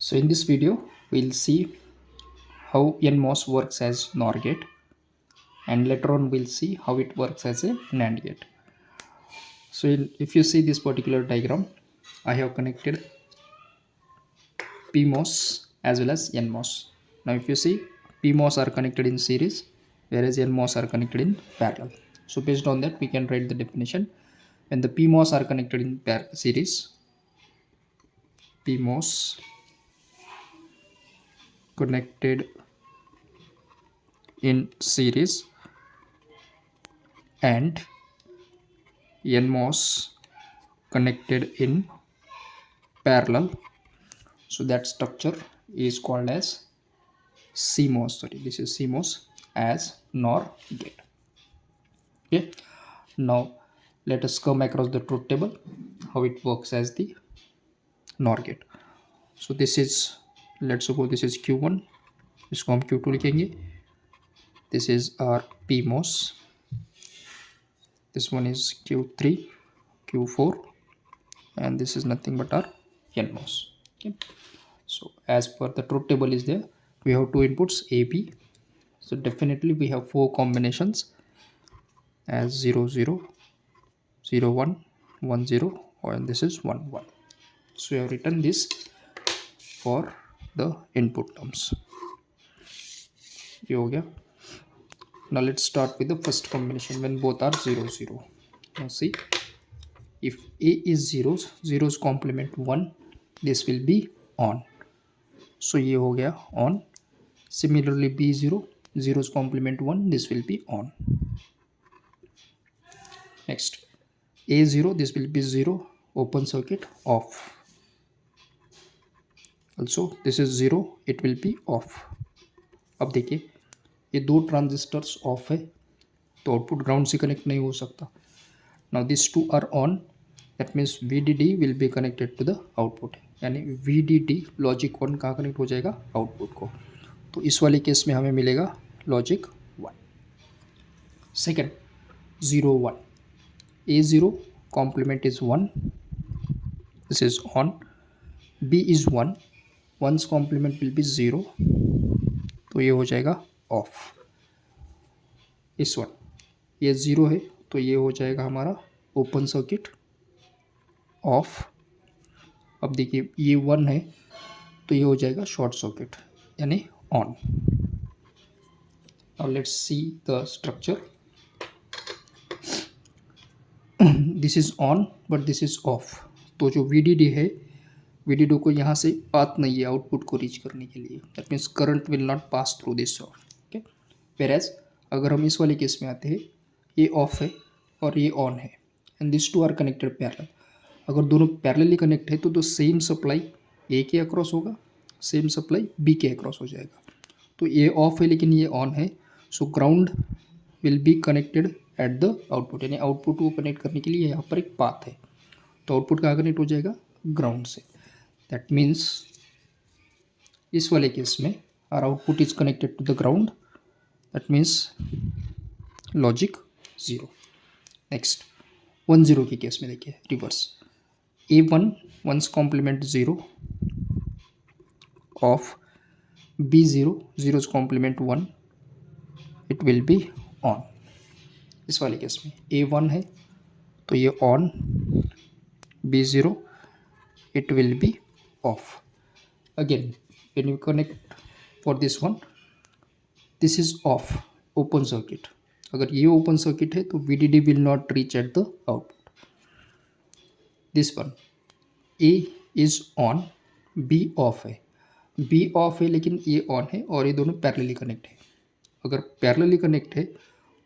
So in this video, we'll see how NMOS works as NOR gate, and later on we'll see how it works as a NAND gate. So if you see this particular diagram, I have connected PMOS as well as NMOS. Now if you see, PMOS are connected in series, whereas NMOS are connected in parallel. So based on that, we can write the definition. When the PMOS are connected in series, PMOS connected in series and NMOS connected in parallel, so that structure is called as CMOS. This is CMOS as NOR gate. Okay, now let us come across the truth table, how it works as the NOR gate. So this is, let's suppose this is Q1, इसको हम Q2 लिखेंगे. This is our PMOS, this one is Q3, Q4, and this is nothing but our NMOS. Okay, so as per the truth table is there, we have two inputs A, B. So definitely we have four combinations as 0, 0, 0, 1, 1, 0, and this is 1, 1. So we have written this for the input terms. ये हो गया. Now let's start with the first combination when both are 0, 0. Now see, if A is zeros, zeros complement 1, this will be on. So ये हो गया on. Similarly B 0, zeros complement 1, this will be on. Next A 0, this will be 0, open circuit, off. Also this is 0, it will be off. अब देखिए ये दो transistors of है तो output ground से कनेक्ट नहीं हो सकता. Now this two are on, that means VDD will be connected to the output, यानी VDD लॉजिक 1 कहाँ कनेक्ट हो जाएगा, आउटपुट को. तो इस वाले केस में हमें मिलेगा logic 1. Second 0, 1, A0 complement is 1, this is on. B is 1, 1's complement will be 0, तो ये हो जाएगा ऑफ. इस वन ये 0 है तो ये हो जाएगा हमारा ओपन सर्किट, ऑफ. अब देखिए ये 1 है तो ये हो जाएगा शॉर्ट सर्किट यानी on. Now let's see the structure. This is on but this is of. तो जो VDD है, VDD को यहाँ से पाथ नहीं है आउटपुट को रीच करने के लिए, that means current will not pass through this. Okay, whereas अगर हम इस वाले केस में आते हैं, ये ऑफ है और ये ऑन है and this two are connected parallel. अगर दोनों पैरेलली कनेक्ट है तो सेम सप्लाई ए के अक्रॉस होगा, सेम सप्लाई बी के अक्रॉस हो जाएगा. तो ये ऑफ है लेकिन ये ऑन है, so ground will be connected eight the output, यानी आउटपुट को कनेक्ट करने के लिए यहाँ पर एक पाथ है. तो आउटपुट कहाँ कनेक्ट हो जाएगा, ग्राउंड से. दैट मीन्स इस वाले केस में our output is connected to the ground, that means logic 0. Next 1, 0 के केस में देखिए reverse. A1 1's complement 0, off. B0 0's complement 1, it will be on. इस वाले केस में A1 है तो ये on, B0 it will be off. Again when you connect for this one, this is off, open circuit. अगर ये open circuit है तो VDD will not reach at the output. This one A is on, B off है. B off है लेकिन ये on है और ये दोनों पैरेलली कनेक्ट है. अगर पैरेलली कनेक्ट है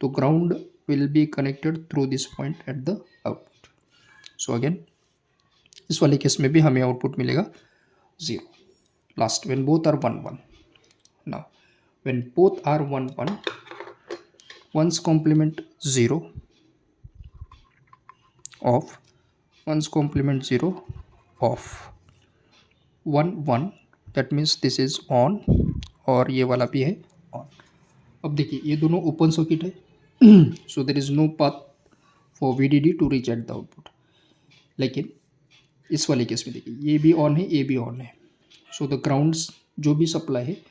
तो ground will be connected through this point at the output. So again इस वाले केस में भी हमें आउटपुट मिलेगा 0. Last when both are 1, 1. Now when both are 1, 1, 1's complement 0, off. 1's complement 0, off. 1, 1, that means this is on और ये वाला भी है on. अब देखिए ये दोनों ओपन सर्किट है, so there is no path for VDD to reach at the output. लेकिन इस वाले केस में देखिए ये भी ऑन है, ये भी ऑन है, सो द ग्राउंड्स जो भी सप्लाई है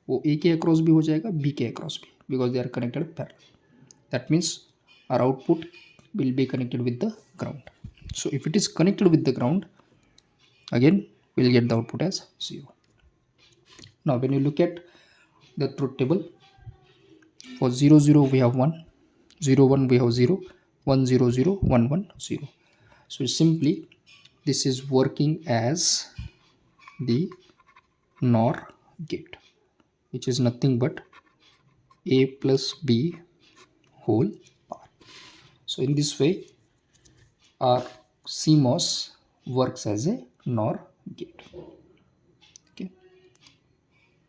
वो ए के अक्रॉस भी हो जाएगा, बी के अक्रॉस भी, because they are connected parallel. That means our output will be connected with the ground. So if it is connected with the ground, again we'll get the output as 0. Now when you look at the truth table, for 0 0 we have 1, 0 1 we have 0, 1 0 0, 1 1 0. So simply this is working as the NOR gate, which is nothing but a plus b whole power. So in this way our CMOS works as a NOR gate. Okay.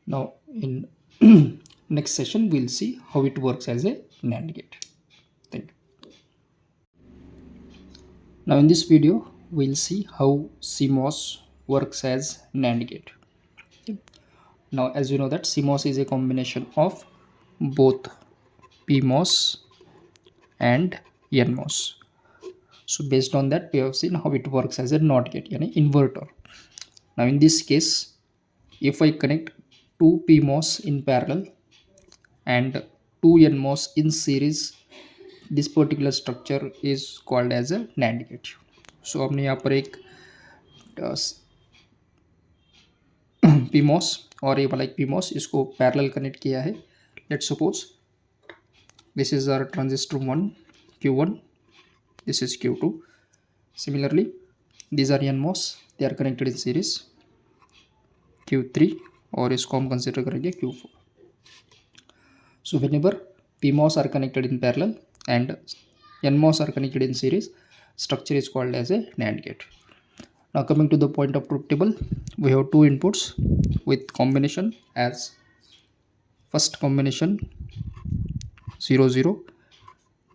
Now in next session we'll see how it works as a NAND gate. Thank you. Now in this video we'll see how CMOS works as NAND gate. Okay. Now as you know that CMOS is a combination of both PMOS and NMOS. So based on that we have seen how it works as a NOT gate, yani inverter. Now in this case, if I connect two PMOS in parallel and two NMOS in series, this particular structure is called as a NAND gate. So हमने यहाँ पर एक PMOS और ये वाला एक PMOS इसको parallel connect किया है. Let's suppose this is our transistor 1 Q1, this is Q2. Similarly these are NMOS, they are connected in series Q3 और इसको हम कंसिडर करेंगे Q4. So whenever PMOS are connected in parallel and NMOS are connected in series, structure is called as a NAND gate. Now coming to the point of truth table, we have two inputs with combination as first combination 0 0,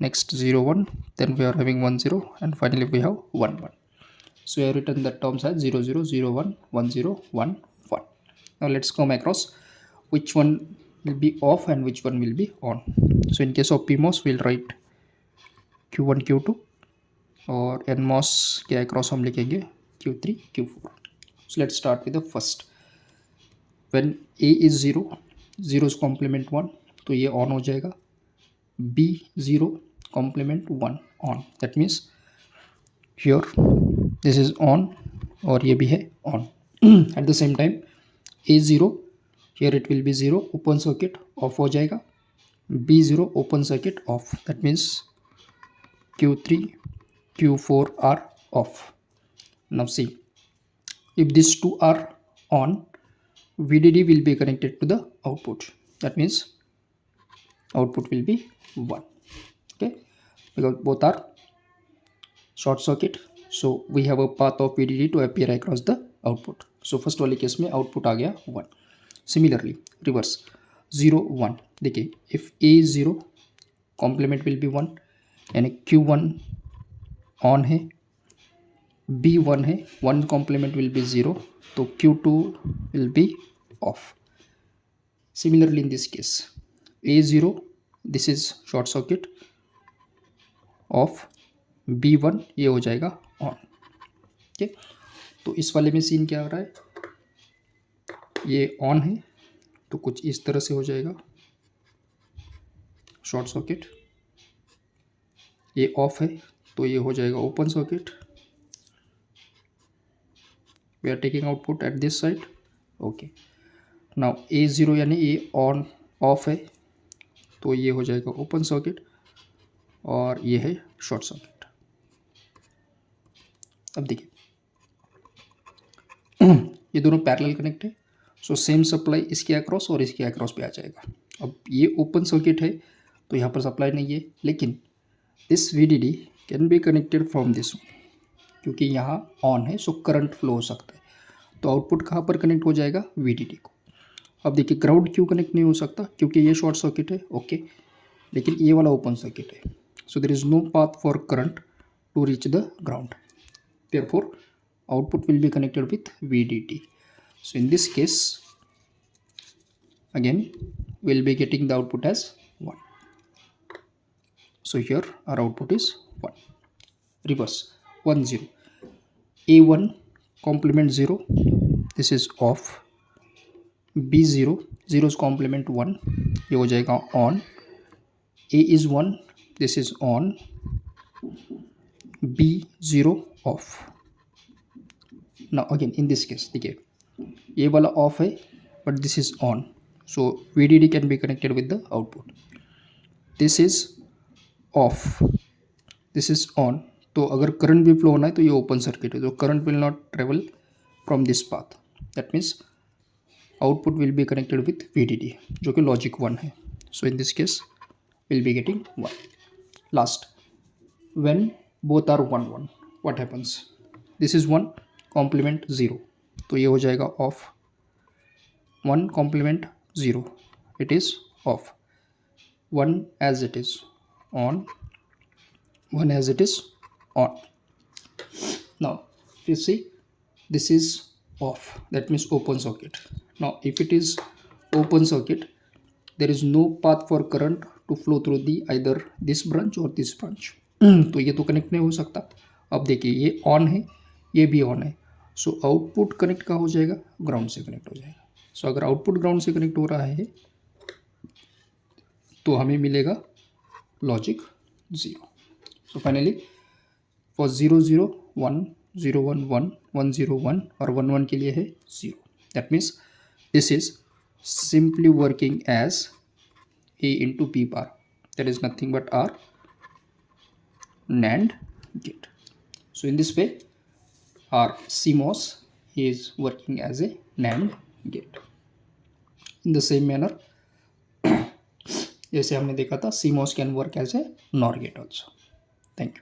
next 0 1, then we are having 1 0, and finally we have 1 1. So I have written the terms as 0 0 0 1 1 0 1 1. Now let's come across which one will be off and which one will be on. So in case of PMOS we'll write Q1 Q2 और NMOS के across हम लिखेंगे Q3 Q4. So let's start with the first. When A is 0, 0's complement 1, तो ये on हो जाएगा. B 0 complement 1 on. That means here this is on और ये भी है on. At the same time A0, here it will be 0, open circuit off हो जाएगा. B0 open circuit off. That means Q3 Q4 are off. Now see, if these two are on, VDD will be connected to the output. That means output will be 1. Okay, because both are short circuit, so we have a path of VDD to appear across the output. So first वाले case में output आ गया 1. Similarly reverse 0 1, देखिए if A 0 complement will be 1 यानी Q1 on है, B 1 है, 1 complement will be 0, तो Q2 will be off. Similarly in this case A 0, this is short circuit off, B 1 ये हो जाएगा on. ठीक है, तो इस वाले में सीन क्या हो रहा है, ये ऑन है तो कुछ इस तरह से हो जाएगा शॉर्ट सर्किट, ये ऑफ है तो ये हो जाएगा open circuit. We are taking output at this side. Okay, now A0 यानी ये ऑन ऑफ है तो ये हो जाएगा ओपन सर्किट और ये है शॉर्ट सर्किट. अब देखिए ये दोनों पैरेलल कनेक्ट है, सो सेम सप्लाई इसके अक्रॉस और इसके अक्रॉस पे आ जाएगा. अब ये ओपन सर्किट है तो यहाँ पर सप्लाई नहीं है, लेकिन this VDD can be connected from this one, क्योंकि यहाँ ऑन है सो करंट फ्लो हो सकता है. तो आउटपुट कहाँ पर कनेक्ट हो जाएगा, VDD को. अब देखिए ग्राउंड क्यों कनेक्ट नहीं हो सकता, क्योंकि ये शॉर्ट सर्किट है. ओके, लेकिन ये वाला ओपन सर्किट है, so there is no path for current to reach the ground. Therefore output will be connected with VDD. So in this case again we'll be getting the output as 1. So here our output is 1. Reverse 1 0, A1 complement 0, this is off, B0, 0 complement 1, ये हो जाएगा on. A is 1, this is on. B0 off. Now again in this case देखिए ये वाला of है but this is on, so VDD can be connected with the output. This is of, this is on. तो अगर current भी flow होना है तो ये ओपन सर्किट है, तो current will not travel from this path. That means output will be connected with VDD जो कि लॉजिक 1 है. So in this case will be getting 1. Last, when both are 1 1 what happens, this is 1 complement 0, तो ये हो जाएगा off. 1 complement 0, it is off. 1 as it is on, 1 as it is on. Now if you see, this is off, that means open circuit. Now if it is open circuit, there is no path for current to flow through the either this branch or this branch. तो ये तो connect नहीं हो सकता. अब देखिए ये on है, ये भी ऑन है, सो आउटपुट कनेक्ट कहाँ हो जाएगा, ग्राउंड से कनेक्ट हो जाएगा. सो अगर आउटपुट ग्राउंड से कनेक्ट हो रहा है तो हमें मिलेगा लॉजिक 0. सो फाइनली फॉर 0 0 1 0 1 1 1 0 1 और 1 1 के लिए है 0. That means this is simply working as A into P bar. That is nothing but our NAND gate. So in this way our CMOS is working as a NAND gate. In the same manner जैसे हमने देखा था CMOS can work as a NOR gate also. Thank you.